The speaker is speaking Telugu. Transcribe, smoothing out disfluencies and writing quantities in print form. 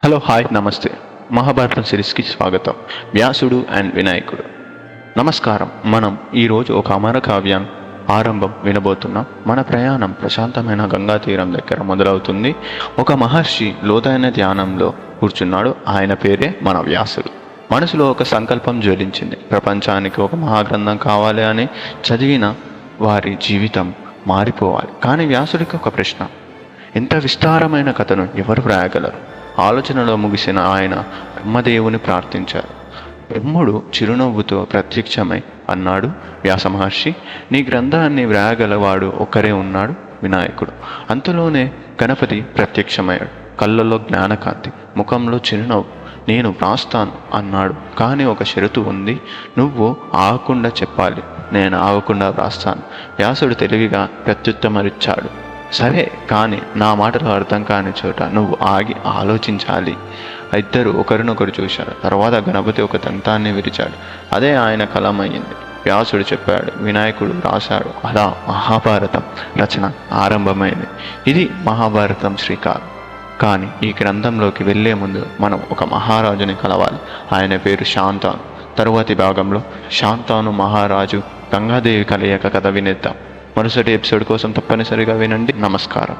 హలో హాయ్ నమస్తే. మహాభారతం సిరీస్కి స్వాగతం. వ్యాసుడు అండ్ వినాయకుడు. నమస్కారం. మనం ఈరోజు ఒక అమర కావ్యం ఆరంభం వినబోతున్నాం. మన ప్రయాణం ప్రశాంతమైన గంగా తీరం దగ్గర మొదలవుతుంది. ఒక మహర్షి లోతైన ధ్యానంలో కూర్చున్నాడు. ఆయన పేరే మన వ్యాసుడు. మనసులో ఒక సంకల్పం జ్వలించింది. ప్రపంచానికి ఒక మహాగ్రంథం కావాలి అని. చదివిన వారి జీవితం మారిపోవాలి. కానీ వ్యాసుడికి ఒక ప్రశ్న: ఇంత విస్తారమైన కథను ఎవరు వ్రాయగలరు? ఆలోచనలో ముగిసిన ఆయన బ్రహ్మదేవుని ప్రార్థించారు. బ్రహ్ముడు చిరునవ్వుతో ప్రత్యక్షమై అన్నాడు: వ్యాస మహర్షి, నీ గ్రంథాన్ని వ్రాయగలవాడు ఒక్కరే ఉన్నాడు, వినాయకుడు. అంతలోనే గణపతి ప్రత్యక్షమయ్యాడు. కళ్ళలో జ్ఞానకాంతి, ముఖంలో చిరునవ్వు. నేను వ్రాస్తాను అన్నాడు. కానీ ఒక షరతు ఉంది. నువ్వు ఆగకుండా చెప్పాలి. నేను ఆగకుండా వ్రాస్తాను. వ్యాసుడు తెలివిగా ప్రత్యుత్తమరిచ్చాడు: సరే, కానీ నా మాటలు అర్థం కాని చోట నువ్వు ఆగి ఆలోచించాలి. ఇద్దరు ఒకరినొకరు చూశారు. తర్వాత గణపతి ఒక దంతాన్ని విరిచాడు. అదే ఆయన కలమయ్యింది. వ్యాసుడు చెప్పాడు, వినాయకుడు రాశాడు. అలా మహాభారతం రచన ఆరంభమైంది. ఇది మహాభారతం శ్రీకారం. కానీ ఈ గ్రంథంలోకి వెళ్లే ముందు మనం ఒక మహారాజుని కలవాలి. ఆయన పేరు శాంతాను. తరువాతి భాగంలో శాంతాను మహారాజు గంగాదేవి కలయిక కథ వినేద్దాం. మరుసటి ఎపిసోడ్ కోసం తప్పనిసరిగా వినండి. నమస్కారం.